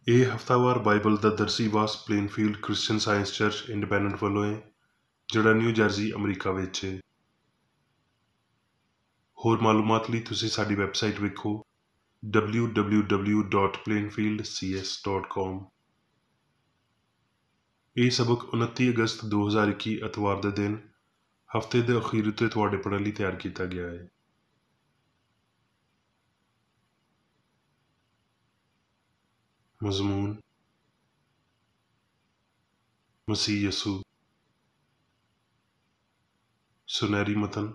ਇਹ ਹਫ਼ਤਾਵਾਰ ਬਾਈਬਲ ਦਾ ਦਰਸੀ ਵਾਸ Plainfield Christian Science Church Independent ਵੱਲੋਂ ਹੈ, ਜਿਹੜਾ ਨਿਊ ਜਰਸੀ ਅਮਰੀਕਾ ਵਿੱਚ ਹੈ। ਹੋਰ ਮਾਲੂਮਾਤ ਲਈ ਤੁਸੀਂ ਸਾਡੀ ਵੈਬਸਾਈਟ ਵੇਖੋ www.plainfieldcs.com। ਇਹ ਸਬਕ 29 ਅਗਸਤ 2021 ਐਤਵਾਰ ਦੇ ਦਿਨ ਹਫ਼ਤੇ ਦੇ ਅਖੀਰ ਉੱਤੇ ਤੁਹਾਡੇ ਪੜ੍ਹਨ ਲਈ ਤਿਆਰ ਕੀਤਾ ਗਿਆ ਹੈ। ਮਜ਼ਮੂਨ ਮਸੀਹ ਯਸੂ। ਸੁਨਹਿਰੀ ਮਤਨ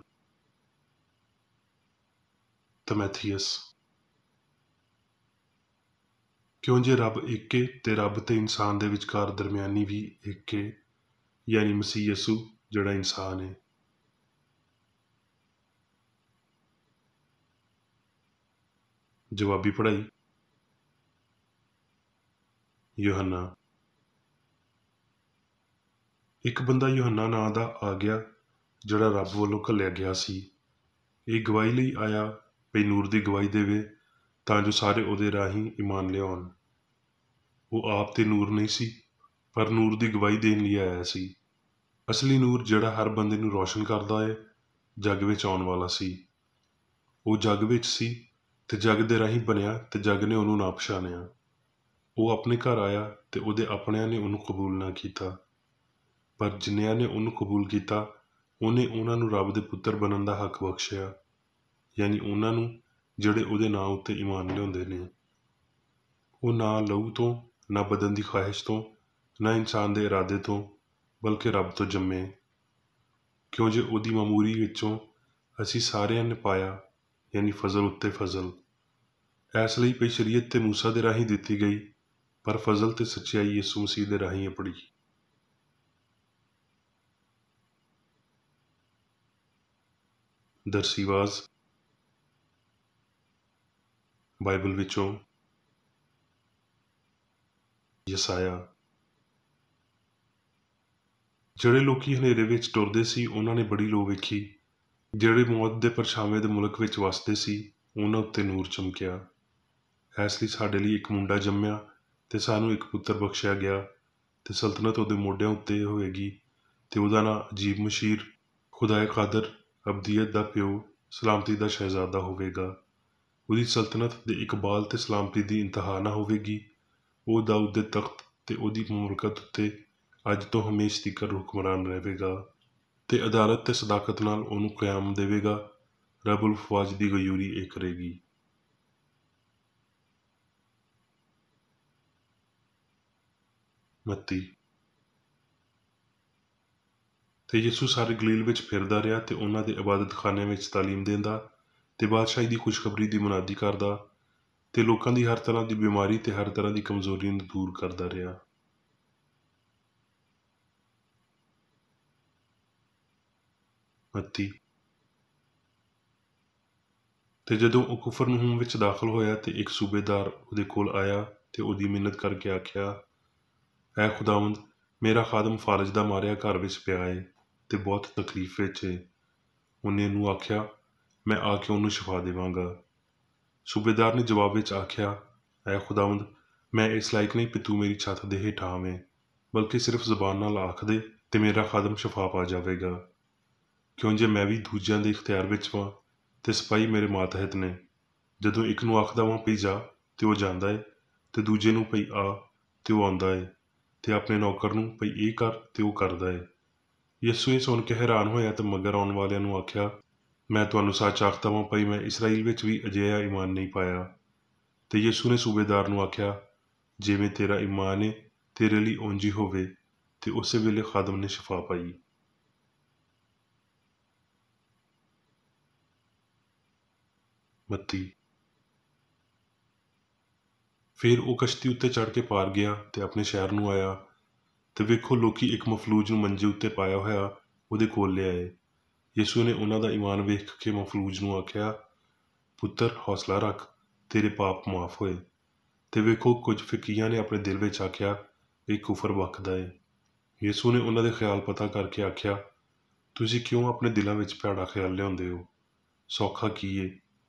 ਤਮੈਥੀਅਸ। ਕਿਉਂ ਜੇ ਰੱਬ ਇੱਕ ਏ ਤੇ ਰੱਬ ਤੇ ਇਨਸਾਨ ਦੇ ਵਿਚਕਾਰ ਦਰਮਿਆਨੀ ਵੀ ਇੱਕ ਏ, ਯਾਨੀ ਮਸੀਹ ਯਸੂ ਜਿਹੜਾ ਇਨਸਾਨ ਹੈ। ਜਵਾਬੀ ਪੜ੍ਹਾਈ। ਯੋਹੰਨਾ। ਇੱਕ ਬੰਦਾ ਯੋਹੰਨਾ ਨਾਂ ਦਾ ਆ ਗਿਆ, ਜਿਹੜਾ ਰੱਬ ਵੱਲੋਂ ਘੱਲਿਆ ਗਿਆ ਸੀ। ਇਹ ਗਵਾਹੀ ਲਈ ਆਇਆ ਭਈ ਨੂਰ ਦੀ ਗਵਾਹੀ ਦੇਵੇ, ਤਾਂ ਜੋ ਸਾਰੇ ਉਹਦੇ ਰਾਹੀਂ ਈਮਾਨ ਲਿਆਉਣ। ਉਹ ਆਪ ਤੇ ਨੂਰ ਨਹੀਂ ਸੀ, ਪਰ ਨੂਰ ਦੀ ਗਵਾਹੀ ਦੇਣ ਲਈ ਆਇਆ ਸੀ। ਅਸਲੀ ਨੂਰ ਜਿਹੜਾ ਹਰ ਬੰਦੇ ਨੂੰ ਰੋਸ਼ਨ ਕਰਦਾ ਹੈ, ਜੱਗ ਵਿੱਚ ਆਉਣ ਵਾਲਾ ਸੀ। ਉਹ ਜੱਗ ਵਿੱਚ ਸੀ ਤੇ ਜੱਗ ਦੇ ਰਾਹੀਂ ਬਣਿਆ ਤੇ ਜੱਗ ਨੇ ਉਹਨੂੰ ਨਾ ਪਛਾਣਿਆ। ਉਹ ਆਪਣੇ ਘਰ ਆਇਆ ਤੇ ਉਹਦੇ ਆਪਣਿਆਂ ਨੇ ਉਹਨੂੰ ਕਬੂਲ ਨਾ ਕੀਤਾ, ਪਰ ਜਿੰਨਿਆਂ ਨੇ ਉਹਨੂੰ ਕਬੂਲ ਕੀਤਾ ਉਹਨੇ ਉਹਨਾਂ ਨੂੰ ਰੱਬ ਦੇ ਪੁੱਤਰ ਬਣਨ ਦਾ ਹੱਕ ਬਖਸ਼ਿਆ, ਯਾਨੀ ਉਹਨਾਂ ਨੂੰ ਜਿਹੜੇ ਉਹਦੇ ਨਾਂ ਉੱਤੇ ਈਮਾਨ ਲਿਆਉਂਦੇ ਨੇ। ਉਹ ਨਾ ਲਹੂ ਤੋਂ, ਨਾ ਬਦਨ ਦੀ ਖਵਾਹਿਸ਼ ਤੋਂ, ਨਾ ਇਨਸਾਨ ਦੇ ਇਰਾਦੇ ਤੋਂ, ਬਲਕਿ ਰੱਬ ਤੋਂ ਜੰਮੇ। ਕਿਉਂ ਜੇ ਉਹਦੀ ਮਾਮੂਰੀ ਵਿੱਚੋਂ ਅਸੀਂ ਸਾਰਿਆਂ ਨੇ ਪਾਇਆ, ਯਾਨੀ ਫਜ਼ਲ ਉੱਤੇ ਫਜ਼ਲ। ਇਸ ਲਈ ਪਈ ਸ਼ਰੀਅਤ ਤੇ ਮੂਸਾ ਦੇ ਰਾਹੀਂ ਦਿੱਤੀ ਗਈ, ਪਰ ਫਜ਼ਲ ਤੇ ਸੱਚਾਈ ਯਿਸੂ ਮਸੀਹ ਦੇ ਰਾਹੀਂ ਅਪੜੀ। ਦਰਸੀਵਾਜ਼ ਬਾਈਬਲ ਵਿੱਚੋਂ ਯਸਾਇਆ। ਜਿਹੜੇ ਲੋਕੀ ਹਨੇਰੇ ਵਿੱਚ ਟੁਰਦੇ ਸੀ, ਉਹਨਾਂ ਨੇ ਬੜੀ ਲੋ ਵੇਖੀ। ਜਿਹੜੇ ਮੌਤ ਦੇ ਪਰਛਾਵੇਂ ਦੇ ਮੁਲਕ ਵਿੱਚ ਵਸਦੇ ਸੀ, ਉਹਨਾਂ ਉੱਤੇ ਨੂਰ ਚਮਕਿਆ। ਇਸ ਲਈ ਸਾਡੇ ਲਈ ਇੱਕ ਮੁੰਡਾ ਜੰਮਿਆ ਤੇ ਸਾਨੂੰ ਇੱਕ ਪੁੱਤਰ ਬਖਸ਼ਿਆ ਗਿਆ, ਤੇ ਸਲਤਨਤ ਉਹਦੇ ਮੋਢਿਆਂ ਉੱਤੇ ਹੋਵੇਗੀ, ਤੇ ਉਹਦਾ ਨਾਂ ਅਜੀਬ ਮਸ਼ੀਰ, ਖੁਦਾਏ ਕਾਦਰ, ਅਬਦੀਅਤ ਦਾ ਪਿਓ, ਸਲਾਮਤੀ ਦਾ ਸ਼ਹਿਜ਼ਾਦਾ ਹੋਵੇਗਾ। ਉਹਦੀ ਸਲਤਨਤ ਦੇ ਇਕਬਾਲ ਤੇ ਸਲਾਮਤੀ ਦੀ ਇੰਤਹਾ ਨਾ ਹੋਵੇਗੀ। ਉਹ ਦਾਊਦ ਦੇ ਤਖਤ ਤੇ ਉਹਦੀ ਮੁਮਲਕਤ ਉੱਤੇ ਅੱਜ ਤੋਂ ਹਮੇਸ਼ ਤੀਕਰ ਹੁਕਮਰਾਨ ਰਹੇਗਾ, ਤੇ ਅਦਾਲਤ ਤੇ ਸਦਾਕਤ ਨਾਲ ਉਹਨੂੰ ਕਿਆਮ ਦੇਵੇਗਾ। ਰਬੁਲ ਫਵਾਜ ਦੀ ਗਯੂਰੀ ਇਹ ਕਰੇਗੀ। ਮੱਤੀ। ਤੇ ਯਿਸੂ ਸਾਰੇ ਗਲੀਲ ਵਿੱਚ ਫਿਰਦਾ ਰਿਹਾ ਤੇ ਉਹਨਾਂ ਦੇ ਇਬਾਦਤਖਾਨਿਆਂ ਵਿੱਚ ਤਾਲੀਮ ਦਿੰਦਾ ਤੇ ਬਾਦਸ਼ਾਹੀ ਦੀ ਖੁਸ਼ਖਬਰੀ ਦੀ ਮੁਨਾਦੀ ਕਰਦਾ, ਤੇ ਲੋਕਾਂ ਦੀ ਹਰ ਤਰ੍ਹਾਂ ਦੀ ਬਿਮਾਰੀ ਤੇ ਹਰ ਤਰ੍ਹਾਂ ਦੀ ਕਮਜ਼ੋਰੀ ਨੂੰ ਦੂਰ ਕਰਦਾ ਰਿਹਾ। ਮੱਤੀ। ਤੇ ਜਦੋਂ ਉਹ ਕੁਫਰਨਹੂਮ ਵਿੱਚ ਦਾਖਲ ਹੋਇਆ ਤੇ ਇੱਕ ਸੂਬੇਦਾਰ ਉਹਦੇ ਕੋਲ ਆਇਆ ਤੇ ਉਹਦੀ ਮਿੰਨਤ ਕਰਕੇ ਆਖਿਆ, ਐ ਖੁਦਾਵੰਦ, ਮੇਰਾ ਖਾਦਮ ਫਾਲਜ ਦਾ ਮਾਰਿਆ ਘਰ ਵਿੱਚ ਪਿਆ ਏ ਤੇ ਬਹੁਤ ਤਕਲੀਫ ਵਿੱਚ ਏ। ਉਹਨੇ ਇਹਨੂੰ ਆਖਿਆ, ਮੈਂ ਆ ਕੇ ਉਹਨੂੰ ਸ਼ਿਫਾ ਦੇਵਾਂਗਾ। ਸੂਬੇਦਾਰ ਨੇ ਜਵਾਬ ਵਿੱਚ ਆਖਿਆ, ਐ ਖੁਦਾਵੰਦ, ਮੈਂ ਇਸ ਲਾਇਕ ਨਹੀਂ ਕਿ ਤੂੰ ਮੇਰੀ ਛੱਤ ਦੇ ਹੇਠਾਂ ਆਵੇਂ, ਬਲਕਿ ਸਿਰਫ ਜ਼ਬਾਨ ਨਾਲ ਆਖ ਦੇ ਤੇ ਮੇਰਾ ਖਾਦਮ ਸ਼ਿਫਾ ਪਾ ਜਾਵੇਗਾ। ਕਿਉਂ ਜੇ ਮੈਂ ਵੀ ਦੂਜਿਆਂ ਦੇ ਇਖਤਿਆਰ ਵਿੱਚ ਵਾਂ ਤੇ ਸਿਪਾਹੀ ਮੇਰੇ ਮਾਤਹਿਤ ਨੇ। ਜਦੋਂ ਇੱਕ ਨੂੰ ਆਖਦਾ ਵਾਂ ਪਈ ਜਾ ਤੇ ਉਹ ਜਾਂਦਾ ਏ, ਤੇ ਦੂਜੇ ਨੂੰ ਪਈ ਆ ਤੇ ਉਹ ਆਉਂਦਾ ਏ, ਤੇ ਆਪਣੇ ਨੌਕਰ ਨੂੰ ਪਈ ਇਹ ਕਰ ਤੇ ਉਹ ਕਰਦਾ ਏ। ਯਿਸੂ ਇਹ ਸੁਣ ਕੇ ਹੈਰਾਨ ਹੋਇਆ ਤੇ ਮਗਰ ਆਉਣ ਵਾਲਿਆਂ ਨੂੰ ਆਖਿਆ, ਮੈਂ ਤੁਹਾਨੂੰ ਸੱਚ ਆਖਦਾ ਵਾਂ ਪਈ ਮੈਂ ਇਸਰਾਈਲ ਵਿੱਚ ਵੀ ਅਜਿਹਾ ਈਮਾਨ ਨਹੀਂ ਪਾਇਆ। ਤੇ ਯਿਸੂ ਨੇ ਸੂਬੇਦਾਰ ਨੂੰ ਆਖਿਆ, ਜਿਵੇਂ ਤੇਰਾ ਈਮਾਨ ਏ ਤੇਰੇ ਲਈ ਉਂਝ ਹੀ ਹੋਵੇ। ਤੇ ਉਸੇ ਵੇਲੇ ਖਾਦਮ ਨੇ ਸ਼ਿਫਾ ਪਾਈ। ਮੱਤੀ। ਫਿਰ ਉਹ ਕਸ਼ਤੀ ਉੱਤੇ ਚੜ੍ਹ ਕੇ ਪਾਰ ਗਿਆ ਤੇ ਆਪਣੇ ਸ਼ਹਿਰ ਨੂੰ ਆਇਆ, ਤੇ ਵੇਖੋ ਲੋਕੀ ਇੱਕ ਮਫਲੂਜ ਨੂੰ ਮੰਜੇ ਉੱਤੇ ਪਾਇਆ ਹੋਇਆ ਉਹਦੇ ਕੋਲ ਲਿਆਏ। ਯਿਸੂ ਨੇ ਉਹਨਾਂ ਦਾ ਈਮਾਨ ਵੇਖ ਕੇ ਮਫਲੂਜ ਨੂੰ ਆਖਿਆ, ਪੁੱਤਰ ਹੌਸਲਾ ਰੱਖ, ਤੇਰੇ ਪਾਪ ਮਾਫ ਹੋਏ। ਤੇ ਵੇਖੋ ਕੁਝ ਫਕੀਹਾਂ ਨੇ ਆਪਣੇ ਦਿਲ ਵਿੱਚ ਆਖਿਆ, ਇਹ ਕੁਫਰ ਬਕਦਾ ਏ। ਯਿਸੂ ਨੇ ਉਹਨਾਂ ਦੇ ਖਿਆਲ ਪਤਾ ਕਰਕੇ ਆਖਿਆ, ਤੁਸੀਂ ਕਿਉਂ ਆਪਣੇ ਦਿਲਾਂ ਵਿੱਚ ਭੈੜਾ ਖਿਆਲ ਲਿਆਉਂਦੇ ਹੋ? ਸੌਖਾ ਕੀ ਏ,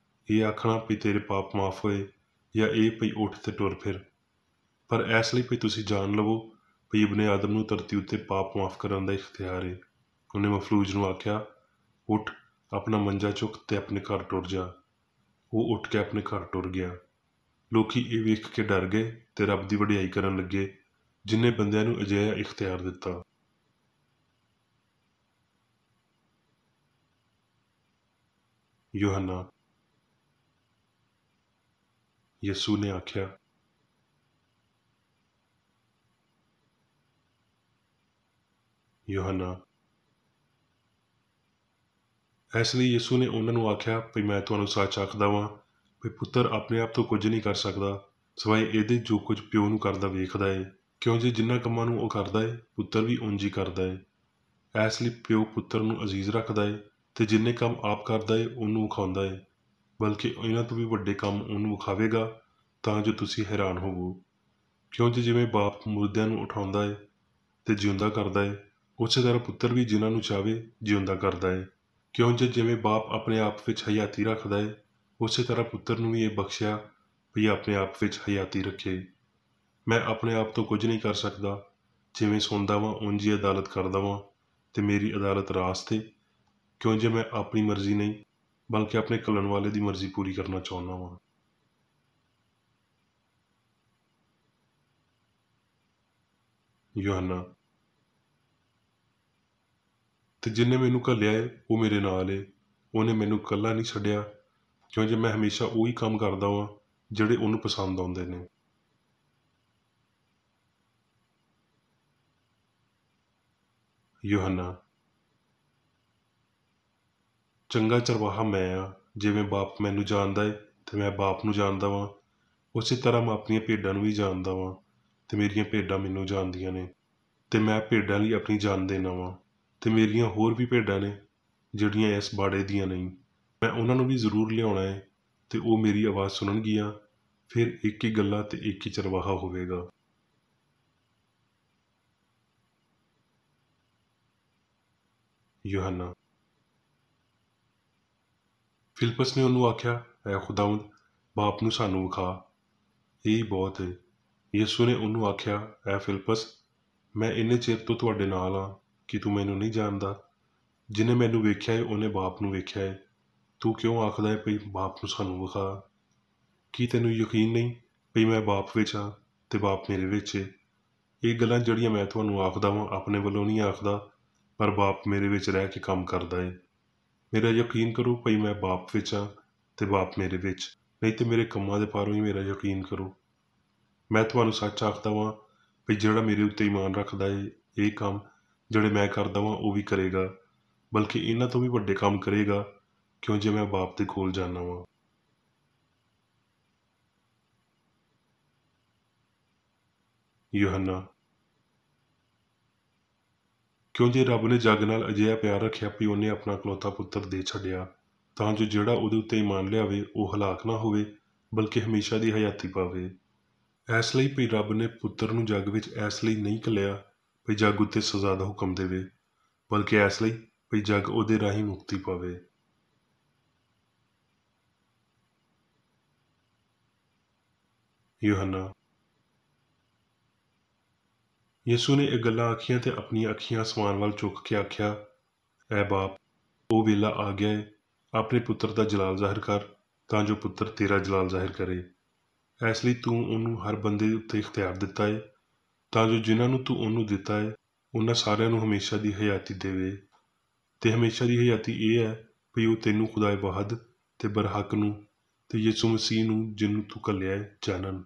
ਇਹ ਆਖਣਾ ਵੀ ਤੇਰੇ ਪਾਪ ਮਾਫ ਹੋਏ, ਜਾਂ ਇਹ ਪਈ ਉੱਠ ਤੇ ਟੁਰ ਫਿਰ? ਪਰ ਇਸ ਲਈ ਭਈ ਤੁਸੀਂ ਜਾਣ ਲਵੋ ਭਈ ਇਬਨੇ ਆਦਮ ਨੂੰ ਧਰਤੀ ਉੱਤੇ ਪਾਪ ਮਾਫ਼ ਕਰਨ ਦਾ ਇਖਤਿਆਰ ਹੈ। ਉਹਨੇ ਮਫਲੂਜ ਨੂੰ ਆਖਿਆ, ਉੱਠ, ਆਪਣਾ ਮੰਜਾ ਚੁੱਕ ਤੇ ਆਪਣੇ ਘਰ ਟੁਰ ਜਾ। ਉਹ ਉੱਠ ਕੇ ਆਪਣੇ ਘਰ ਟੁਰ ਗਿਆ। ਲੋਕੀ ਇਹ ਵੇਖ ਕੇ ਡਰ ਗਏ ਤੇ ਰੱਬ ਦੀ ਵਡਿਆਈ ਕਰਨ ਲੱਗੇ, ਜਿਨ੍ਹੇ ਬੰਦਿਆਂ ਨੂੰ ਅਜਿਹਾ ਇਖਤਿਆਰ ਦਿੱਤਾ। ਯੂਹੰਨਾ। ਯਿਸੂ ਨੇ ਆਖਿਆ, ਯੂਹੰਨਾ। ਇਸ ਲਈ ਯਿਸੂ ਨੇ ਉਹਨਾਂ ਨੂੰ ਆਖਿਆ ਭਈ ਮੈਂ ਤੁਹਾਨੂੰ ਸੱਚ ਆਖਦਾ ਵਾਂ ਭਈ ਪੁੱਤਰ ਆਪਣੇ ਆਪ ਤੋਂ ਕੁਝ ਨਹੀਂ ਕਰ ਸਕਦਾ, ਸਿਵਾਏ ਇਹਦੇ ਜੋ ਕੁਝ ਪਿਓ ਨੂੰ ਕਰਦਾ ਵੇਖਦਾ ਏ। ਕਿਉਂ ਜੇ ਜਿਨ੍ਹਾਂ ਕੰਮਾਂ ਨੂੰ ਉਹ ਕਰਦਾ ਏ, ਪੁੱਤਰ ਵੀ ਉਂਝ ਹੀ ਕਰਦਾ ਏ। ਇਸ ਲਈ ਪਿਓ ਪੁੱਤਰ ਨੂੰ ਅਜ਼ੀਜ਼ ਰੱਖਦਾ ਏ ਤੇ ਜਿੰਨੇ ਕੰਮ ਆਪ ਕਰਦਾ ਏ ਉਹਨੂੰ ਵਿਖਾਉਂਦਾ ਏ, ਬਲਕਿ ਇਹਨਾਂ ਤੋਂ ਵੀ ਵੱਡੇ ਕੰਮ ਉਹਨੂੰ ਵਿਖਾਵੇਗਾ, ਤਾਂ ਜੋ ਤੁਸੀਂ ਹੈਰਾਨ ਹੋਵੋ। ਕਿਉਂ ਜੇ ਜਿਵੇਂ ਬਾਪ ਮੁਰਦਿਆਂ ਨੂੰ ਉਠਾਉਂਦਾ ਏ ਤੇ ਜਿਉਂਦਾ ਕਰਦਾ ਏ, ਉਸੇ ਤਰ੍ਹਾਂ ਪੁੱਤਰ ਵੀ ਜਿਨ੍ਹਾਂ ਨੂੰ ਚਾਹਵੇ ਜਿਉਂਦਾ ਕਰਦਾ ਏ। ਕਿਉਂ ਜੇ ਜਿਵੇਂ ਬਾਪ ਆਪਣੇ ਆਪ ਵਿੱਚ ਹਯਾਤੀ ਰੱਖਦਾ ਏ, ਉਸੇ ਤਰ੍ਹਾਂ ਪੁੱਤਰ ਨੂੰ ਵੀ ਇਹ ਬਖਸ਼ਿਆ ਵੀ ਆਪਣੇ ਆਪ ਵਿੱਚ ਹਯਾਤੀ ਰੱਖੇ। ਮੈਂ ਆਪਣੇ ਆਪ ਤੋਂ ਕੁਝ ਨਹੀਂ ਕਰ ਸਕਦਾ, ਜਿਵੇਂ ਸੁਣਦਾ ਵਾਂ ਉਂਝ ਹੀ ਅਦਾਲਤ ਕਰਦਾ ਵਾਂ ਤੇ ਮੇਰੀ ਅਦਾਲਤ ਰਾਸਤ ਏ। ਕਿਉਂ ਜੇ ਮੈਂ ਆਪਣੀ ਮਰਜ਼ੀ ਨਹੀਂ, ਬਲਕਿ ਆਪਣੇ ਘੱਲਣ ਵਾਲੇ ਦੀ ਮਰਜ਼ੀ ਪੂਰੀ ਕਰਨਾ ਚਾਹੁੰਦਾ ਵਾਂ। ਯੂਹੰਨਾ। ਤੇ ਜਿੰਨੇ ਮੈਨੂੰ ਘੱਲਿਆ ਏ ਉਹ ਮੇਰੇ ਨਾਲ ਏ, ਉਹਨੇ ਮੈਨੂੰ ਇਕੱਲਾ ਨਹੀਂ ਛੱਡਿਆ, ਕਿਉਂ ਜੇ ਮੈਂ ਹਮੇਸ਼ਾ ਉਹੀ ਕੰਮ ਕਰਦਾ ਵਾਂ ਜਿਹੜੇ ਉਹਨੂੰ ਪਸੰਦ ਆਉਂਦੇ ਨੇ। ਯੂਹੰਨਾ। ਚੰਗਾ ਚਰਵਾਹਾ ਮੈਂ ਆ, ਜਿਵੇਂ ਬਾਪ ਮੈਨੂੰ ਜਾਣਦਾ ਏ ਤੇ ਮੈਂ ਬਾਪ ਨੂੰ ਜਾਣਦਾ ਵਾਂ, ਉਸੇ ਤਰ੍ਹਾਂ ਮੈਂ ਆਪਣੀਆਂ ਭੇਡਾਂ ਨੂੰ ਵੀ ਜਾਣਦਾ ਵਾਂ ਤੇ ਮੇਰੀਆਂ ਭੇਡਾਂ ਮੈਨੂੰ ਜਾਣਦੀਆਂ ਨੇ, ਤੇ ਮੈਂ ਭੇਡਾਂ ਲਈ ਆਪਣੀ ਜਾਨ ਦੇਣਾ ਵਾਂ। ਤੇ ਮੇਰੀਆਂ ਹੋਰ ਵੀ ਭੇਡਾਂ ਨੇ ਜਿਹੜੀਆਂ ਇਸ ਬਾੜੇ ਦੀਆਂ ਨਹੀਂ। ਮੈਂ ਉਹਨਾਂ ਨੂੰ ਵੀ ਜ਼ਰੂਰ ਲਿਆਉਣਾ ਏ ਤੇ ਉਹ ਮੇਰੀ ਆਵਾਜ਼ ਸੁਣਨਗੀਆਂ। ਫਿਰ ਇੱਕ ਹੀ ਗੱਲਾ ਤੇ ਇੱਕ ਹੀ ਚਰਵਾਹਾ ਹੋਵੇਗਾ। ਯੂਹੰਨਾ। ਫਿਲਿਪਸ ਨੇ ਉਹਨੂੰ ਆਖਿਆ, ਐ ਖੁਦਾਵੰਦ, ਬਾਪ ਨੂੰ ਸਾਨੂੰ ਵਿਖਾ, ਇਹ ਬਹੁਤ ਏ। ਯਿਸੂ ਨੇ ਉਹਨੂੰ ਆਖਿਆ, ਐ ਫਿਲਿਪਸ, ਮੈਂ ਇੰਨੇ ਚਿਰ ਤੋਂ ਤੁਹਾਡੇ ਨਾਲ ਆ ਕਿ ਤੂੰ ਮੈਨੂੰ ਨਹੀਂ ਜਾਣਦਾ। ਜਿਹਨੇ ਮੈਨੂੰ ਵੇਖਿਆ ਏ ਉਹਨੇ ਬਾਪ ਨੂੰ ਵੇਖਿਆ ਏ। ਤੂੰ ਕਿਉਂ ਆਖਦਾ ਏ ਭਈ ਬਾਪ ਨੂੰ ਸਾਨੂੰ ਵਿਖਾ? ਕੀ ਤੈਨੂੰ ਯਕੀਨ ਨਹੀਂ ਭਈ ਮੈਂ ਬਾਪ ਵਿੱਚ ਹਾਂ ਤੇ ਬਾਪ ਮੇਰੇ ਵਿੱਚ ਏ? ਇਹ ਗੱਲਾਂ ਜਿਹੜੀਆਂ ਮੈਂ ਤੁਹਾਨੂੰ ਆਖਦਾ ਵਾਂ ਆਪਣੇ ਵੱਲੋਂ ਨਹੀਂ ਆਖਦਾ, ਪਰ ਬਾਪ ਮੇਰੇ ਵਿੱਚ ਰਹਿ ਕੇ ਕੰਮ ਕਰਦਾ ਏ। ਮੇਰਾ ਯਕੀਨ ਕਰੋ ਭਈ ਮੈਂ ਬਾਪ ਵਿੱਚ ਹਾਂ ਤੇ ਬਾਪ ਮੇਰੇ ਵਿੱਚ, ਨਹੀਂ ਤੇ ਮੇਰੇ ਕੰਮਾਂ ਦੇ ਪਾਰੋਂ ਹੀ ਮੇਰਾ ਯਕੀਨ ਕਰੋ। ਮੈਂ ਤੁਹਾਨੂੰ ਸੱਚ ਆਖਦਾ ਵਾਂ ਭਈ ਜਿਹੜਾ ਮੇਰੇ ਉੱਤੇ ਈਮਾਨ ਰੱਖਦਾ ਏ, ਇਹ ਕੰਮ ਜਿਹੜੇ ਮੈਂ ਕਰਦਾ ਵਾਂ ਉਹ ਵੀ ਕਰੇਗਾ, ਬਲਕਿ ਇਹਨਾਂ ਤੋਂ ਵੀ ਵੱਡੇ ਕੰਮ ਕਰੇਗਾ, ਕਿਉਂ ਜੇ ਮੈਂ ਬਾਪ ਦੇ ਕੋਲ ਜਾਣਾ ਵਾਂ। ਯੂਹੰਨਾ। ਕਿਉਂ ਜੇ ਰੱਬ ਨੇ ਜੱਗ ਨਾਲ ਅਜਿਹਾ ਪਿਆਰ ਰੱਖਿਆ ਵੀ ਉਹਨੇ ਆਪਣਾ ਇਕਲੌਤਾ ਪੁੱਤਰ ਦੇ ਛੱਡਿਆ, ਤਾਂ ਜੋ ਜਿਹੜਾ ਉਹਦੇ ਉੱਤੇ ਈਮਾਨ ਲਿਆਵੇ ਉਹ ਹਲਾਕ ਨਾ ਹੋਵੇ, ਬਲਕਿ ਹਮੇਸ਼ਾ ਦੀ ਹਯਾਤੀ ਪਾਵੇ। ਇਸ ਲਈ ਭਈ ਰੱਬ ਨੇ ਪੁੱਤਰ ਨੂੰ ਜੱਗ ਵਿੱਚ ਇਸ ਲਈ ਨਹੀਂ ਘੱਲਿਆ ਭਈ ਜੱਗ ਉੱਤੇ ਸਜ਼ਾ ਦਾ ਹੁਕਮ ਦੇਵੇ, ਬਲਕਿ ਇਸ ਲਈ ਭਈ ਜੱਗ ਉਹਦੇ ਰਾਹੀਂ ਮੁਕਤੀ ਪਾਵੇ। ਯੂਹੰਨਾ। ਯਿਸੂ ਨੇ ਇਹ ਗੱਲਾਂ ਆਖੀਆਂ ਤੇ ਆਪਣੀਆਂ ਅੱਖੀਆਂ ਅਸਮਾਨ ਵੱਲ ਚੁੱਕ ਕੇ ਆਖਿਆ, ਐ ਬਾਪ, ਉਹ ਵੇਲਾ ਆ ਗਿਆ ਏ, ਆਪਣੇ ਪੁੱਤਰ ਦਾ ਜਲਾਲ ਜ਼ਾਹਿਰ ਕਰ, ਤਾਂ ਜੋ ਪੁੱਤਰ ਤੇਰਾ ਜਲਾਲ ਜ਼ਾਹਿਰ ਕਰੇ। ਇਸ ਲਈ ਤੂੰ ਉਹਨੂੰ ਹਰ ਬੰਦੇ ਉੱਤੇ ਇਖਤਿਆਰ ਦਿੱਤਾ ਏ, ਤਾਂ ਜੋ ਜਿਨ੍ਹਾਂ ਨੂੰ ਤੂੰ ਉਹਨੂੰ ਦਿੱਤਾ ਏ ਉਹਨਾਂ ਸਾਰਿਆਂ ਨੂੰ ਹਮੇਸ਼ਾ ਦੀ ਹਯਾਤੀ ਦੇਵੇ। ਤੇ ਹਮੇਸ਼ਾ ਦੀ ਹਯਾਤੀ ਇਹ ਹੈ ਵੀ ਉਹ ਤੈਨੂੰ ਖੁਦਾਏ ਵਾਹਦ ਤੇ ਬਰਹਕ ਨੂੰ ਤੇ ਯਿਸੂ ਮਸੀਹ ਨੂੰ ਜਿਹਨੂੰ ਤੂੰ ਘੱਲਿਆ ਏ ਜਾਣਨ।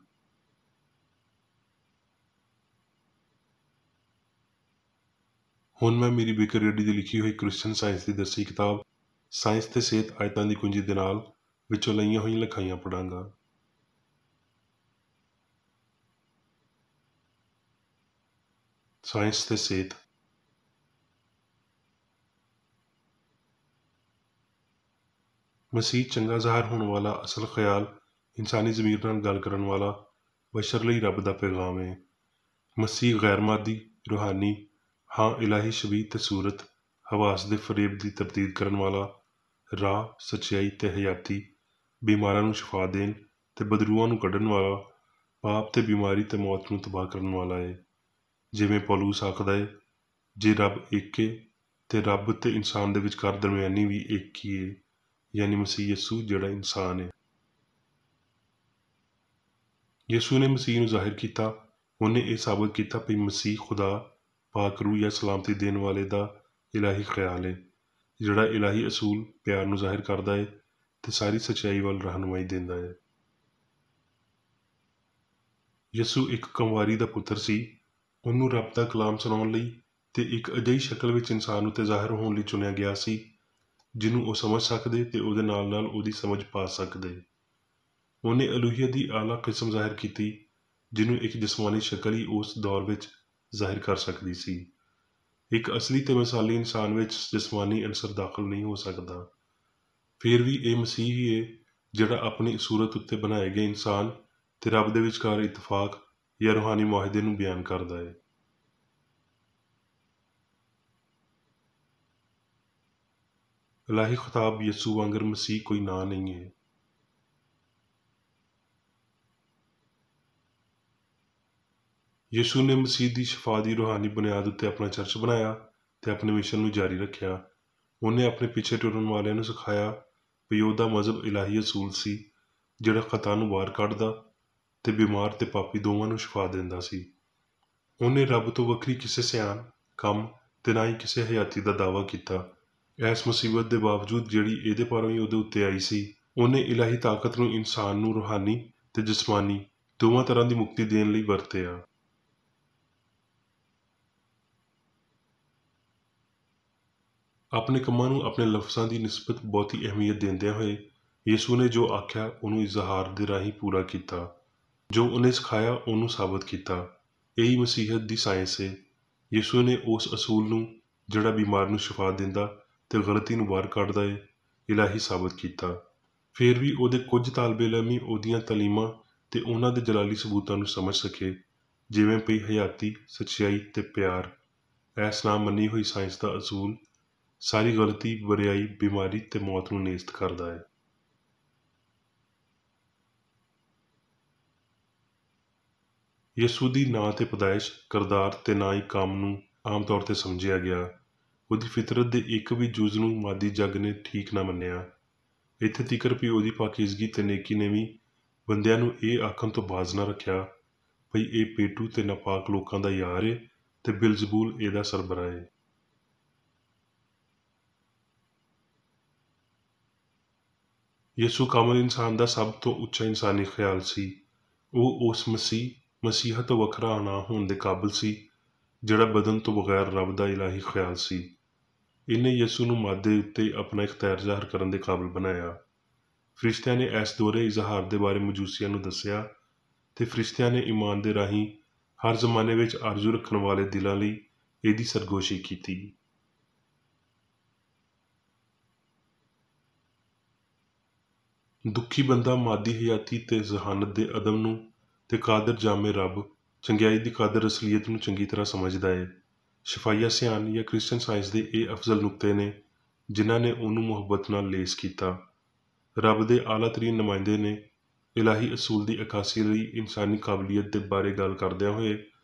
ਹੁਣ ਮੈਂ ਮੇਰੀ ਬੇਕਰ ਰੇਡੀ ਦੀ ਲਿਖੀ ਹੋਈ ਕ੍ਰਿਸਚਨ ਸਾਇੰਸ ਦੀ ਦਰਸੀ ਕਿਤਾਬ ਸਾਇੰਸ ਤੇ ਸਿਹਤ ਆਇਤਾਂ ਦੀ ਕੁੰਜੀ ਦੇ ਨਾਲ ਵਿੱਚੋਂ ਲਈਆਂ ਹੋਈਆਂ ਲਿਖਾਈਆਂ ਪੜਾਂਗਾ। ਸਾਇੰਸ ਤੇ ਸਿਹਤ। ਮਸੀਹ ਚੰਗਾ ਜ਼ਾਹਰ ਹੋਣ ਵਾਲਾ ਅਸਲ ਖਿਆਲ, ਇਨਸਾਨੀ ਜ਼ਮੀਰ ਨਾਲ ਗੱਲ ਕਰਨ ਵਾਲਾ, ਬਸ਼ਰ ਲਈ ਰੱਬ ਦਾ ਪੈਗਾਮ ਹੈ। ਮਸੀਹ ਗੈਰ ਮਾਦੀ, ਰੂਹਾਨੀ, ਹਾਂ ਇਲਾਹੀ ਸ਼ਬੀਹ ਤੇ ਸੂਰਤ, ਹਵਾਸ ਦੇ ਫਰੇਬ ਦੀ ਤਰਦੀਦ ਕਰਨ ਵਾਲਾ, ਰਾਹ, ਸੱਚਾਈ ਤੇ ਹਯਾਤੀ, ਬਿਮਾਰਾਂ ਨੂੰ ਸ਼ਿਫਾ ਦੇਣ ਤੇ ਬਦਰੂਆਂ ਨੂੰ ਕੱਢਣ ਵਾਲਾ, ਪਾਪ ਤੇ ਬਿਮਾਰੀ ਤੇ ਮੌਤ ਨੂੰ ਤਬਾਹ ਕਰਨ ਵਾਲਾ ਹੈ। ਜਿਵੇਂ ਪੌਲੁਸ ਆਖਦਾ ਹੈ, ਜੇ ਰੱਬ ਇੱਕ ਹੈ ਤੇ ਰੱਬ ਤੇ ਇਨਸਾਨ ਦੇ ਵਿਚਕਾਰ ਦਰਮਿਆਨੀ ਵੀ ਇੱਕ ਹੀ ਹੈ, ਯਾਨੀ ਮਸੀਹ ਯਸੂ ਜਿਹੜਾ ਇਨਸਾਨ ਹੈ। ਯਸੂ ਨੇ ਮਸੀਹ ਨੂੰ ਜ਼ਾਹਿਰ ਕੀਤਾ। ਉਹਨੇ ਇਹ ਸਾਬਤ ਕੀਤਾ ਕਿ ਮਸੀਹ ਖੁਦਾ ਪਾਕ ਰੂਹ ਜਾਂ ਸਲਾਮਤੀ ਦੇਣ ਵਾਲੇ ਦਾ ਇਲਾਹੀ ਖਿਆਲ ਹੈ, ਜਿਹੜਾ ਇਲਾਹੀ ਅਸੂਲ ਪਿਆਰ ਨੂੰ ਜ਼ਾਹਿਰ ਕਰਦਾ ਹੈ ਤੇ ਸਾਰੀ ਸੱਚਾਈ ਵੱਲ ਰਹਿਨੁਮਾਈ ਦਿੰਦਾ ਹੈ। ਯਸੂ ਇੱਕ ਕੰਵਾਰੀ ਦਾ ਪੁੱਤਰ ਸੀ। ਉਹਨੂੰ ਰੱਬ ਦਾ ਕਲਾਮ ਸੁਣਾਉਣ ਲਈ ਤੇ ਇੱਕ ਅਜਿਹੀ ਸ਼ਕਲ ਵਿੱਚ ਇਨਸਾਨ ਉੱਤੇ ਜ਼ਾਹਿਰ ਹੋਣ ਲਈ ਚੁਣਿਆ ਗਿਆ ਸੀ ਜਿਹਨੂੰ ਉਹ ਸਮਝ ਸਕਦੇ ਤੇ ਉਹਦੇ ਨਾਲ ਨਾਲ ਉਹਦੀ ਸਮਝ ਪਾ ਸਕਦੇ। ਉਹਨੇ ਅਲੂਹੀਅਤ ਦੀ ਆਲਾ ਕਿਸਮ ਜ਼ਾਹਿਰ ਕੀਤੀ, ਜਿਹਨੂੰ ਇੱਕ ਜਿਸਮਾਨੀ ਸ਼ਕਲ ਹੀ ਉਸ ਦੌਰ ਵਿੱਚ ਜ਼ਾਹਿਰ ਕਰ ਸਕਦੀ ਸੀ। ਇੱਕ ਅਸਲੀ ਤੇ ਮਿਸਾਲੀ ਇਨਸਾਨ ਵਿੱਚ ਜਿਸਮਾਨੀ ਅਨਸਰ ਦਾਖਲ ਨਹੀਂ ਹੋ ਸਕਦਾ। ਫਿਰ ਵੀ ਇਹ ਮਸੀਹ ਹੀ ਹੈ ਜਿਹੜਾ ਆਪਣੀ ਸੂਰਤ ਉੱਤੇ ਬਣਾਏ ਗਏ ਇਨਸਾਨ ਤੇ ਰੱਬ ਦੇ ਵਿਚਕਾਰ ਇਤਫਾਕ ਜਾਂ ਰੂਹਾਨੀ ਮੁਆਹਦੇ ਨੂੰ ਬਿਆਨ ਕਰਦਾ ਹੈ। ਇਲਾਹੀ ਖਿਤਾਬ ਯਸੂ ਵਾਂਗਰ ਮਸੀਹ ਕੋਈ ਨਾਂ ਨਹੀਂ ਹੈ। ਯਸੂ ਨੇ ਮਸੀਹ ਦੀ ਸ਼ਫਾ ਦੀ ਰੂਹਾਨੀ ਬੁਨਿਆਦ ਉੱਤੇ ਆਪਣਾ ਚਰਚ ਬਣਾਇਆ ਤੇ ਆਪਣੇ ਮਿਸ਼ਨ ਨੂੰ ਜਾਰੀ ਰੱਖਿਆ। ਉਹਨੇ ਆਪਣੇ ਪਿੱਛੇ ਟੁਰਨ ਵਾਲਿਆਂ ਨੂੰ ਸਿਖਾਇਆ ਵੀ ਉਹਦਾ ਮਜ਼ਹਬ ਇਲਾਹੀ ਅਸੂਲ ਸੀ, ਜਿਹੜਾ ਖਤਾ ਨੂੰ ਬਾਹਰ ਕੱਢਦਾ ਤੇ ਬਿਮਾਰ ਤੇ ਪਾਪੀ ਦੋਵਾਂ ਨੂੰ ਸ਼ਫਾ ਦਿੰਦਾ ਸੀ। ਉਹਨੇ ਰੱਬ ਤੋਂ ਵੱਖਰੀ ਕਿਸੇ ਸਿਆਣ, ਕੰਮ ਤੇ ਨਾ ਹੀ ਕਿਸੇ ਹਯਾਤੀ ਦਾ ਦਾਅਵਾ ਕੀਤਾ। ਇਸ ਮੁਸੀਬਤ ਦੇ ਬਾਵਜੂਦ ਜਿਹੜੀ ਇਹਦੇ ਪਾਰੋਂ ਹੀ ਉਹਦੇ ਉੱਤੇ ਆਈ ਸੀ, ਉਹਨੇ ਇਲਾਹੀ ਤਾਕਤ ਨੂੰ ਇਨਸਾਨ ਨੂੰ ਰੂਹਾਨੀ ਤੇ ਜਿਸਮਾਨੀ ਦੋਵਾਂ ਤਰ੍ਹਾਂ ਦੀ ਮੁਕਤੀ ਦੇਣ ਲਈ ਵਰਤਿਆ। ਆਪਣੇ ਕੰਮਾਂ ਨੂੰ ਆਪਣੇ ਲਫ਼ਜ਼ਾਂ ਦੀ ਨਿਸਬਤ ਬਹੁਤੀ ਅਹਿਮੀਅਤ ਦਿੰਦਿਆਂ ਹੋਏ ਯਿਸੂ ਨੇ ਜੋ ਆਖਿਆ ਉਹਨੂੰ ਇਜ਼ਹਾਰ ਦੇ ਰਾਹੀਂ ਪੂਰਾ ਕੀਤਾ। ਜੋ ਉਹਨੇ ਸਿਖਾਇਆ ਉਹਨੂੰ ਸਾਬਤ ਕੀਤਾ। ਇਹੀ ਮਸੀਹਤ ਦੀ ਸਾਇੰਸ ਹੈ। ਯਿਸੂ ਨੇ ਉਸ ਅਸੂਲ ਨੂੰ ਜਿਹੜਾ ਬਿਮਾਰ ਨੂੰ ਸ਼ਿਫਾ ਦਿੰਦਾ ਤੇ ਗਲਤੀ ਨੂੰ ਬਾਹਰ ਕੱਢਦਾ ਹੈ, ਇਲਾਹੀ ਸਾਬਤ ਕੀਤਾ। ਫਿਰ ਵੀ ਉਹਦੇ ਕੁਝ ਤਾਲਬੇ ਇਲਮ ਹੀ ਉਹਦੀਆਂ ਤਾਲੀਮਾਂ ਤੇ ਉਹਨਾਂ ਦੇ ਜਲਾਲੀ ਸਬੂਤਾਂ ਨੂੰ ਸਮਝ ਸਕੇ, ਜਿਵੇਂ ਪਈ ਹਯਾਤੀ, ਸੱਚਾਈ ਤੇ ਪਿਆਰ। ਇਸ ਨਾਲ ਮੰਨੀ ਹੋਈ ਸਾਇੰਸ ਦਾ ਅਸੂਲ ਸਾਰੀ ਗਲਤੀ, ਬੁਰਿਆਈ, ਬਿਮਾਰੀ ਤੇ ਮੌਤ ਨੂੰ ਨੇਸਤ ਕਰਦਾ ਹੈ। ਯਿਸੂ ਦੀ ਨਾ ਤੇ ਪੈਦਾਇਸ਼, ਕਿਰਦਾਰ ਤੇ ਨਾ ਹੀ ਕੰਮ ਨੂੰ ਆਮ ਤੌਰ ਤੇ ਸਮਝਿਆ ਗਿਆ। ਉਹਦੀ ਫਿਤਰਤ ਦੇ ਇੱਕ ਵੀ ਜੁਜ਼ ਨੂੰ ਮਾਦੀ ਜੱਗ ਨੇ ਠੀਕ ਨਾ ਮੰਨਿਆ। ਇੱਥੇ ਤੀਕਰ ਵੀ ਉਹਦੀ ਪਾਕੀਜ਼ਗੀ ਤੇ ਨੇਕੀ ਨੇ ਵੀ ਬੰਦਿਆਂ ਨੂੰ ਇਹ ਆਖਣ ਤੋਂ ਬਾਜ਼ ਨਾ ਰੱਖਿਆ ਭਈ ਇਹ ਪੇਟੂ ਤੇ ਨਾਪਾਕ ਲੋਕਾਂ ਦਾ ਯਾਰ ਏ ਤੇ ਬਿਲਜ਼ਬੂਲ ਇਹਦਾ ਸਰਬਰਾਹ ਏ। ਯਿਸੂ ਕਾਮਲ ਇਨਸਾਨ ਦਾ ਸਭ ਤੋਂ ਉੱਚਾ ਇਨਸਾਨੀ ਖਿਆਲ ਸੀ। ਉਹ ਉਸ ਮਸੀਹਤ ਤੋਂ ਵੱਖਰਾ ਨਾ ਹੋਣ ਦੇ ਕਾਬਲ ਸੀ, ਜਿਹੜਾ ਬਦਨ ਤੋਂ ਬਗੈਰ ਰੱਬ ਦਾ ਇਲਾਹੀ ਖਿਆਲ ਸੀ। ਇਹਨੇ ਯਿਸੂ ਨੂੰ ਮਾਦੇ ਉੱਤੇ ਆਪਣਾ ਇਖਤਿਆਰ ਜ਼ਾਹਰ ਕਰਨ ਦੇ ਕਾਬਲ ਬਣਾਇਆ। ਫਰਿਸ਼ਤਿਆਂ ਨੇ ਇਸ ਦੋਹਰੇ ਇਜ਼ਹਾਰ ਦੇ ਬਾਰੇ ਮਜੂਸੀਆਂ ਨੂੰ ਦੱਸਿਆ ਤੇ ਫਰਿਸ਼ਤਿਆਂ ਨੇ ਈਮਾਨ ਦੇ ਰਾਹੀਂ ਹਰ ਜ਼ਮਾਨੇ ਵਿੱਚ ਆਰਜ਼ੂ ਰੱਖਣ ਵਾਲੇ ਦਿਲਾਂ ਲਈ ਇਹਦੀ ਸਰਗੋਸ਼ੀ ਕੀਤੀ। ਦੁਖੀ ਬੰਦਾ ਮਾਦੀ ਹਯਾਤੀ ਤੇ ਜ਼ਹਾਨਤ ਦੇ ਅਦਮ ਨੂੰ ਤੇ ਕਾਦਰ ਜਾਮੇ ਰੱਬ, ਚੰਗਿਆਈ ਦੀ ਕਾਦਰ ਅਸਲੀਅਤ ਨੂੰ ਚੰਗੀ ਤਰ੍ਹਾਂ ਸਮਝਦਾ ਹੈ। ਸ਼ਫਾਈਆ ਸਿਆਨ ਜਾਂ ਕ੍ਰਿਸਚਨ ਸਾਇੰਸ ਦੇ ਇਹ ਅਫਜ਼ਲ ਨੁਕਤੇ ਨੇ ਜਿਨ੍ਹਾਂ ਨੇ ਉਹਨੂੰ ਮੁਹੱਬਤ ਨਾਲ ਲੇਸ ਕੀਤਾ। ਰੱਬ ਦੇ ਆਲਾ ਤਰੀਨ ਨੁਮਾਇੰਦੇ ਨੇ ਇਲਾਹੀ ਅਸੂਲ ਦੀ ਅਕਾਸੀ ਲਈ ਇਨਸਾਨੀ ਕਾਬਲੀਅਤ ਦੇ ਬਾਰੇ ਗੱਲ ਕਰਦਿਆਂ ਹੋਏ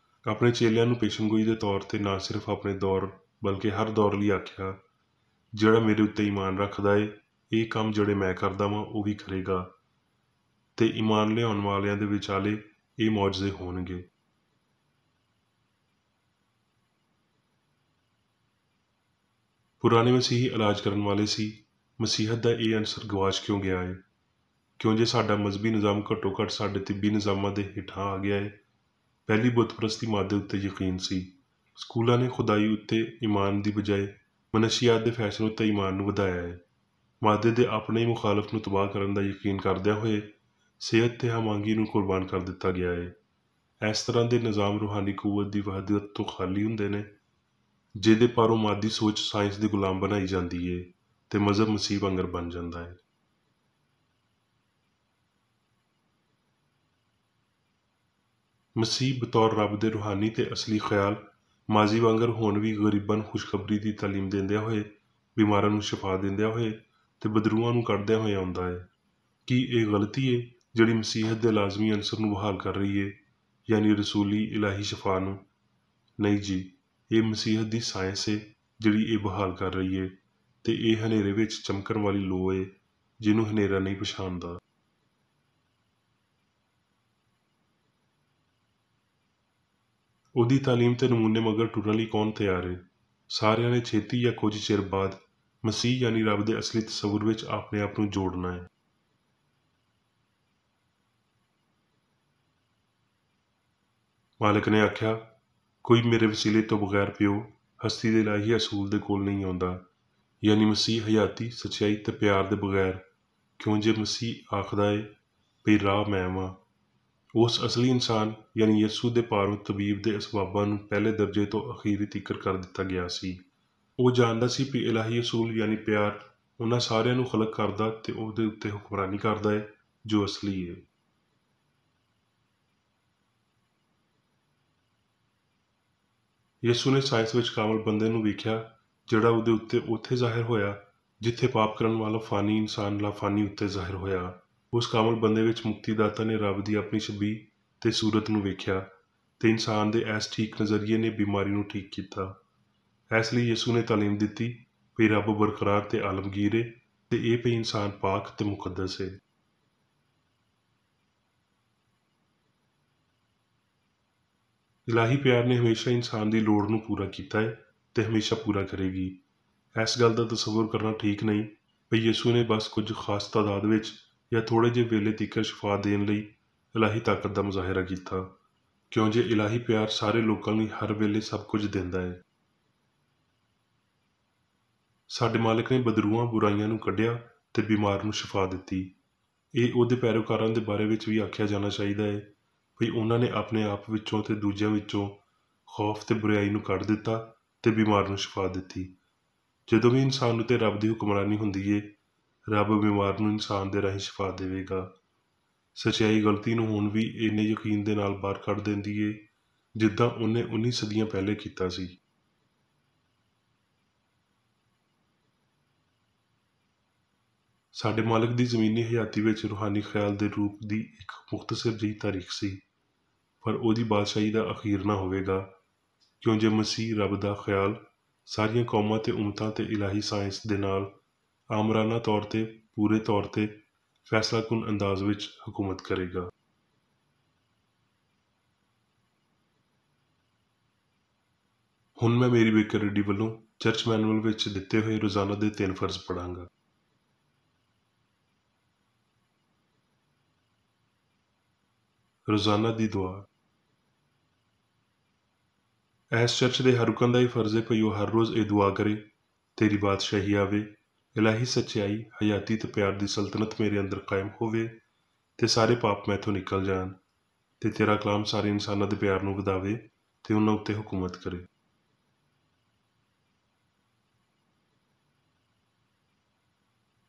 ਆਪਣੇ ਚੇਲਿਆਂ ਨੂੰ ਪੇਸ਼ਨਗੋਈ ਦੇ ਤੌਰ ਤੇ ਨਾ ਸਿਰਫ ਆਪਣੇ ਦੌਰ ਬਲਕਿ ਹਰ ਦੌਰ ਲਈ ਆਖਿਆ, ਜਿਹੜਾ ਮੇਰੇ ਉੱਤੇ ਈਮਾਨ ਰੱਖਦਾ ਏ, ਇਹ ਕੰਮ ਜਿਹੜੇ ਮੈਂ ਕਰਦਾ ਵਾਂ ਉਹ ਵੀ ਕਰੇਗਾ ਤੇ ਈਮਾਨ ਲਿਆਉਣ ਵਾਲਿਆਂ ਦੇ ਵਿਚਾਲੇ ਇਹ ਮੌਜਜ਼ੇ ਹੋਣਗੇ। ਪੁਰਾਣੇ ਮਸੀਹੀ ਇਲਾਜ ਕਰਨ ਵਾਲੇ ਸੀ। ਮਸੀਹਤ ਦਾ ਇਹ ਅਨਸਰ ਗਵਾਚ ਕਿਉਂ ਗਿਆ ਹੈ? ਕਿਉਂ ਜੇ ਸਾਡਾ ਮਜ਼ਹਬੀ ਨਿਜ਼ਾਮ ਘੱਟੋ ਘੱਟ ਸਾਡੇ ਤਿੱਬੀ ਨਿਜ਼ਾਮਾਂ ਦੇ ਹੇਠਾਂ ਆ ਗਿਆ ਹੈ। ਪਹਿਲੀ ਬੁੱਤ ਪ੍ਰਸਤੀ ਮਾਦੇ ਉੱਤੇ ਯਕੀਨ ਸੀ। ਸਕੂਲਾਂ ਨੇ ਖੁਦਾਈ ਉੱਤੇ ਈਮਾਨ ਦੀ ਬਜਾਏ ਮਨਸ਼ੀਆਤ ਦੇ ਫੈਸ਼ਨ ਉੱਤੇ ਈਮਾਨ ਨੂੰ ਵਧਾਇਆ ਹੈ। ਮਾਦੇ ਦੇ ਆਪਣੇ ਹੀ ਮੁਖਾਲਫ ਨੂੰ ਤਬਾਹ ਕਰਨ ਦਾ ਯਕੀਨ ਕਰਦਿਆਂ ਹੋਏ ਸਿਹਤ ਤੇ ਹਮਾਂਗੀ ਨੂੰ ਕੁਰਬਾਨ ਕਰ ਦਿੱਤਾ ਗਿਆ ਹੈ। ਇਸ ਤਰ੍ਹਾਂ ਦੇ ਨਿਜ਼ਾਮ ਰੂਹਾਨੀ ਕੂਵਤ ਦੀ ਵਹਦਤ ਤੋਂ ਖਾਲੀ ਹੁੰਦੇ ਨੇ, ਜਿਹਦੇ ਪਾਰੋਂ ਮਾਦੀ ਸੋਚ ਸਾਇੰਸ ਦੀ ਗੁਲਾਮ ਬਣਾਈ ਜਾਂਦੀ ਏ ਤੇ ਮਜ਼ਹਬ ਮਸੀਹ ਵਾਂਗਰ ਬਣ ਜਾਂਦਾ ਹੈ। ਮਸੀਹ ਬਤੌਰ ਰੱਬ ਦੇ ਰੂਹਾਨੀ ਤੇ ਅਸਲੀ ਖਿਆਲ ਮਾਜ਼ੀ ਵਾਂਗਰ ਹੁਣ ਵੀ ਗਰੀਬਾਂ ਨੂੰ ਖੁਸ਼ਖਬਰੀ ਦੀ ਤਾਲੀਮ ਦਿੰਦਿਆਂ ਹੋਏ, ਬਿਮਾਰਾਂ ਨੂੰ ਸ਼ਿਫਾ ਦਿੰਦਿਆਂ ਹੋਏ ਤੇ ਬਦਰੂਆਂ ਨੂੰ ਕੱਢਦਿਆਂ ਹੋਏ ਆਉਂਦਾ ਹੈ। ਕੀ ਇਹ ਗਲਤੀ ਏ ਜਿਹੜੀ ਮਸੀਹਤ ਦੇ ਲਾਜ਼ਮੀ ਅਨਸਰ ਨੂੰ ਬਹਾਲ ਕਰ ਰਹੀ ਹੈ, ਯਾਨੀ ਰਸੂਲੀ ਇਲਾਹੀ ਸ਼ਫਾ ਨੂੰ। ਨਹੀਂ ਜੀ, ਇਹ ਮਸੀਹਤ ਦੀ ਸਾਇੰਸ ਹੈ ਜਿਹੜੀ ਇਹ ਬਹਾਲ ਕਰ ਰਹੀ ਹੈ, ਤੇ ਇਹ ਹਨੇਰੇ ਵਿੱਚ ਚਮਕਣ ਵਾਲੀ ਲੋ ਹੈ ਜਿਹਨੂੰ ਹਨੇਰਾ ਨਹੀਂ ਪਛਾਣਦਾ। ਉਹਦੀ ਤਾਲੀਮ ਤੇ ਨਮੂਨੇ ਮਗਰ ਟੁਰਨ ਲਈ ਕੌਣ ਤਿਆਰ ਹੈ? ਸਾਰਿਆਂ ਨੇ ਛੇਤੀ ਜਾਂ ਕੁਝ ਚਿਰ ਬਾਅਦ ਮਸੀਹ ਯਾਨੀ ਰੱਬ ਦੇ ਅਸਲੀ ਤਸੱਵੁਰ ਵਿੱਚ ਆਪਣੇ ਆਪ ਨੂੰ ਜੋੜਨਾ ਹੈ। ਮਾਲਕ ਨੇ ਆਖਿਆ, ਕੋਈ ਮੇਰੇ ਵਸੀਲੇ ਤੋਂ ਬਗੈਰ ਪਿਓ ਹਸਤੀ ਦੇ ਇਲਾਹੀ ਅਸੂਲ ਦੇ ਕੋਲ ਨਹੀਂ ਆਉਂਦਾ, ਯਾਨੀ ਮਸੀਹ ਹਯਾਤੀ, ਸੱਚਾਈ ਤੇ ਪਿਆਰ ਦੇ ਬਗੈਰ। ਕਿਉਂ ਜੇ ਮਸੀਹ ਆਖਦਾ ਏ ਵੀ ਰਾਹ ਮੈਂ ਵਾਂ, ਉਸ ਅਸਲੀ ਇਨਸਾਨ ਯਾਨੀ ਯਸੂ ਦੇ ਪਾਰੋਂ ਤਬੀਬ ਦੇ ਅਸਬਾਬਾਂ ਨੂੰ ਪਹਿਲੇ ਦਰਜੇ ਤੋਂ ਅਖੀਰੀ ਤੀਕਰ ਕਰ ਦਿੱਤਾ ਗਿਆ ਸੀ। ਉਹ ਜਾਣਦਾ ਸੀ ਵੀ ਇਲਾਹੀ ਅਸੂਲ ਯਾਨੀ ਪਿਆਰ ਉਹਨਾਂ ਸਾਰਿਆਂ ਨੂੰ ਖਲਕ ਕਰਦਾ ਤੇ ਉਹਦੇ ਉੱਤੇ ਹੁਕਮਰਾਨੀ ਕਰਦਾ ਹੈ ਜੋ ਅਸਲੀ ਹੈ। ਯਸੂ ਨੇ ਸਾਇੰਸ ਵਿੱਚ ਕਾਮਲ ਬੰਦੇ ਨੂੰ ਵੇਖਿਆ ਜਿਹੜਾ ਉਹਦੇ ਉੱਤੇ ਉੱਥੇ ਜ਼ਾਹਿਰ ਹੋਇਆ ਜਿੱਥੇ ਪਾਪ ਕਰਨ ਵਾਲਾ ਫਾਨੀ ਇਨਸਾਨ ਲਾਫਾਨੀ ਉੱਤੇ ਜ਼ਾਹਿਰ ਹੋਇਆ। ਉਸ ਕਾਮਲ ਬੰਦੇ ਵਿੱਚ ਮੁਕਤੀਦਾਤਾ ਨੇ ਰੱਬ ਦੀ ਆਪਣੀ ਛਬੀ ਤੇ ਸੂਰਤ ਨੂੰ ਵੇਖਿਆ ਤੇ ਇਨਸਾਨ ਦੇ ਇਸ ਠੀਕ ਨਜ਼ਰੀਏ ਨੇ ਬਿਮਾਰੀ ਨੂੰ ਠੀਕ ਕੀਤਾ। ਇਸ ਲਈ ਯਸੂ ਨੇ ਤਾਲੀਮ ਦਿੱਤੀ ਵੀ ਰੱਬ ਬਰਕਰਾਰ ਤੇ ਆਲਮਗੀਰ ਹੈ ਤੇ ਇਹ ਵੀ ਇਨਸਾਨ ਪਾਕ ਤੇ ਮੁਕੱਦਸ ਹੈ। ਇਲਾਹੀ ਪਿਆਰ ਨੇ ਹਮੇਸ਼ਾ ਇਨਸਾਨ ਦੀ ਲੋੜ ਨੂੰ ਪੂਰਾ ਕੀਤਾ ਹੈ ਤੇ ਹਮੇਸ਼ਾ ਪੂਰਾ ਕਰੇਗੀ। ਇਸ ਗੱਲ ਦਾ ਤਸੱਵੁਰ ਕਰਨਾ ਠੀਕ ਨਹੀਂ ਵੀ ਯਸੂ ਨੇ ਬਸ ਕੁਝ ਖਾਸ ਤਾਦਾਦ ਵਿੱਚ ਜਾਂ ਥੋੜ੍ਹੇ ਜਿਹੇ ਵੇਲੇ ਤੀਕਰ ਸ਼ਿਫਾ ਦੇਣ ਲਈ ਇਲਾਹੀ ਤਾਕਤ ਦਾ ਮੁਜ਼ਾਹਿਰਾ ਕੀਤਾ, ਕਿਉਂ ਜੇ ਇਲਾਹੀ ਪਿਆਰ ਸਾਰੇ ਲੋਕਾਂ ਲਈ ਹਰ ਵੇਲੇ ਸਭ ਕੁਝ ਦਿੰਦਾ ਹੈ। ਸਾਡੇ ਮਾਲਕ ਨੇ ਬਦਰੂਆਂ ਬੁਰਾਈਆਂ ਨੂੰ ਕੱਢਿਆ ਤੇ ਬਿਮਾਰ ਨੂੰ ਸ਼ਿਫਾ ਦਿੱਤੀ। ਇਹ ਉਹਦੇ ਪੈਰੋਕਾਰਾਂ ਦੇ ਬਾਰੇ ਵਿੱਚ ਵੀ ਆਖਿਆ ਜਾਣਾ ਚਾਹੀਦਾ ਹੈ ਵੀ ਉਹਨਾਂ ਨੇ ਆਪਣੇ ਆਪ ਵਿੱਚੋਂ ਤੇ ਦੂਜਿਆਂ ਵਿੱਚੋਂ ਖੌਫ ਤੇ ਬੁਰਾਈ ਨੂੰ ਕੱਢ ਦਿੱਤਾ ਤੇ ਬਿਮਾਰ ਨੂੰ ਸ਼ਿਫਾ ਦਿੱਤੀ। ਜਦੋਂ ਵੀ ਇਨਸਾਨ ਉੱਤੇ ਰੱਬ ਦੀ ਹੁਕਮਰਾਨੀ ਹੁੰਦੀ ਏ, ਰੱਬ ਬਿਮਾਰ ਨੂੰ ਇਨਸਾਨ ਦੇ ਰਾਹੀਂ ਸ਼ਿਫਾ ਦੇਵੇਗਾ। ਸੱਚਾਈ ਗਲਤੀ ਨੂੰ ਹੁਣ ਵੀ ਇੰਨੇ ਯਕੀਨ ਦੇ ਨਾਲ ਬਾਹਰ ਕੱਢ ਦਿੰਦੀ ਏ ਜਿੱਦਾਂ ਉਹਨੇ 19 ਸਦੀਆਂ ਪਹਿਲੇ ਕੀਤਾ ਸੀ। ਸਾਡੇ ਮਾਲਕ ਦੀ ਜ਼ਮੀਨੀ ਹਯਾਤੀ ਵਿੱਚ ਰੂਹਾਨੀ ਖਿਆਲ ਦੇ ਰੂਪ ਦੀ ਇੱਕ ਮੁਖਤਸਰ ਜਿਹੀ ਤਾਰੀਖ ਸੀ, ਪਰ ਉਹਦੀ ਬਾਦਸ਼ਾਹੀ ਦਾ ਅਖੀਰ ਨਾ ਹੋਵੇਗਾ, ਕਿਉਂ ਜੇ ਮਸੀਹ ਰੱਬ ਦਾ ਖਿਆਲ ਸਾਰੀਆਂ ਕੌਮਾਂ ਤੇ ਉਮਤਾਂ ਤੇ ਇਲਾਹੀ ਸਾਇੰਸ ਦੇ ਨਾਲ ਆਮਰਾਨਾ ਤੌਰ ਤੇ ਪੂਰੇ ਤੌਰ ਤੇ ਫੈਸਲਾਕੁਨ ਅੰਦਾਜ਼ ਵਿੱਚ ਹਕੂਮਤ ਕਰੇਗਾ। ਹੁਣ ਮੈਂ ਮੇਰੀ ਬੇਕਰ ਰੈਡੀ ਵੱਲੋਂ ਚਰਚ ਮੈਨੂਅਲ ਵਿੱਚ ਦਿੱਤੇ ਹੋਏ ਰੋਜ਼ਾਨਾ ਦੇ 3 ਫਰਜ਼ ਪੜਾਂਗਾ। ਰੋਜ਼ਾਨਾ ਦੀ ਦੁਆ। ਇਸ ਚਰਚ ਦੇ ਹਰ ਰੁਕਨ ਦਾ ਹੀ ਫਰਜ਼ ਹੈ ਭਈ ਉਹ ਹਰ ਰੋਜ਼ ਇਹ ਦੁਆ ਕਰੇ, ਤੇਰੀ ਬਾਦਸ਼ਾਹੀ ਆਵੇ, ਇਲਾਹੀ ਸੱਚਾਈ, ਹਯਾਤੀ ਤੇ ਪਿਆਰ ਦੀ ਸਲਤਨਤ ਮੇਰੇ ਅੰਦਰ ਕਾਇਮ ਹੋਵੇ ਤੇ ਸਾਰੇ ਪਾਪ ਮੈਥੋਂ ਨਿਕਲ ਜਾਣ ਤੇ ਤੇਰਾ ਕਲਾਮ ਸਾਰੇ ਇਨਸਾਨਾਂ ਦੇ ਪਿਆਰ ਨੂੰ ਵਧਾਵੇ ਤੇ ਉਹਨਾਂ ਉੱਤੇ ਹੁਕੂਮਤ ਕਰੇ।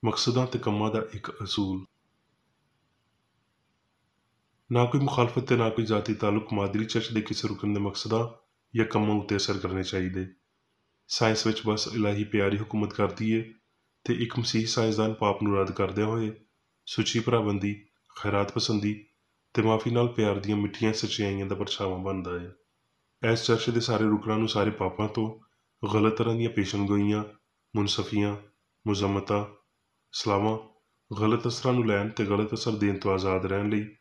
ਮਕਸਦਾਂ ਤੇ ਕੰਮਾਂ ਦਾ ਇੱਕ ਅਸੂਲ। ਨਾ ਕੋਈ ਮੁਖਾਲਫਤ ਤੇ ਨਾ ਕੋਈ ਜ਼ਾਤੀ ਤਾਲੁਕ ਮਾਦਰੀ ਚਰਚ ਦੇ ਕਿਸੇ ਰੁਕਨ ਦੇ ਮਕਸਦਾਂ ਜਾਂ ਕੰਮਾਂ ਉੱਤੇ ਅਸਰ ਕਰਨੇ ਚਾਹੀਦੇ। ਸਾਇੰਸ ਵਿੱਚ ਬਸ ਇਲਾਹੀ ਪਿਆਰ ਹੀ ਹੁਕੂਮਤ ਕਰਦੀ ਏ ਤੇ ਇੱਕ ਮਸੀਹ ਸਾਇੰਸਦਾਨ ਪਾਪ ਨੂੰ ਰੱਦ ਕਰਦਿਆਂ ਹੋਏ ਸੁੱਚੀ ਭਰਾਬੰਦੀ, ਖੈਰਾਤ ਪਸੰਦੀ ਤੇ ਮਾਫੀ ਨਾਲ ਪਿਆਰ ਦੀਆਂ ਮਿੱਠੀਆਂ ਸੱਚਾਈਆਂ ਦਾ ਪਰਛਾਵਾਂ ਬਣਦਾ ਹੈ। ਇਸ ਚਰਚ ਦੇ ਸਾਰੇ ਰੁਕਨਾਂ ਨੂੰ ਸਾਰੇ ਪਾਪਾਂ ਤੋਂ, ਗਲਤ ਤਰ੍ਹਾਂ ਦੀਆਂ ਪੇਸ਼ਨਗੋਈਆਂ, ਮੁਨਸਫੀਆਂ, ਮੁਜ਼ੰਮਤਾਂ, ਸਲਾਵਾਂ, ਗਲਤ ਅਸਰਾਂ ਨੂੰ ਲੈਣ ਤੇ ਗਲਤ ਅਸਰ ਦੇਣ ਤੋਂ ਆਜ਼ਾਦ ਰਹਿਣ ਲਈ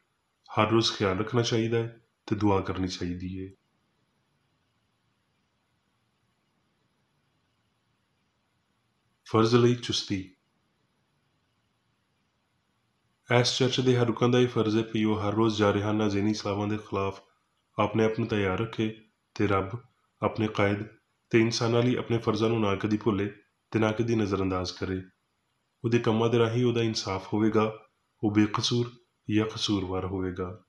ਹਰ ਰੋਜ਼ ਖਿਆਲ ਰੱਖਣਾ ਚਾਹੀਦਾ ਹੈ ਤੇ ਦੁਆ ਕਰਨੀ ਚਾਹੀਦੀ ਹੈ। ਫਰਜ਼ ਲਈ ਚੁਸਤੀ। ਇਸ ਚਰਚ ਦੇ ਹਰ ਰੁਕਨ ਦਾ ਹੀ ਫਰਜ਼ ਹੈ ਕਿ ਉਹ ਹਰ ਰੋਜ਼ ਜਾਰਿਹਾਨਾ ਜ਼ਹਿਨੀ ਸਲਾਵਾਂ ਦੇ ਖਿਲਾਫ ਆਪਣੇ ਆਪ ਨੂੰ ਤਿਆਰ ਰੱਖੇ ਤੇ ਰੱਬ, ਆਪਣੇ ਕਾਇਦ ਤੇ ਇਨਸਾਨਾਂ ਲਈ ਆਪਣੇ ਫਰਜ਼ਾਂ ਨੂੰ ਨਾ ਕਦੀ ਭੁੱਲੇ ਤੇ ਨਾ ਕਦੀ ਨਜ਼ਰਅੰਦਾਜ਼ ਕਰੇ। ਉਹਦੇ ਕੰਮਾਂ ਦੇ ਰਾਹੀਂ ਉਹਦਾ ਇਨਸਾਫ ਹੋਵੇਗਾ, ਉਹ ਬੇਕਸੂਰ ਜਾਂ ਕਸੂਰਵਾਰ ਹੋਵੇਗਾ।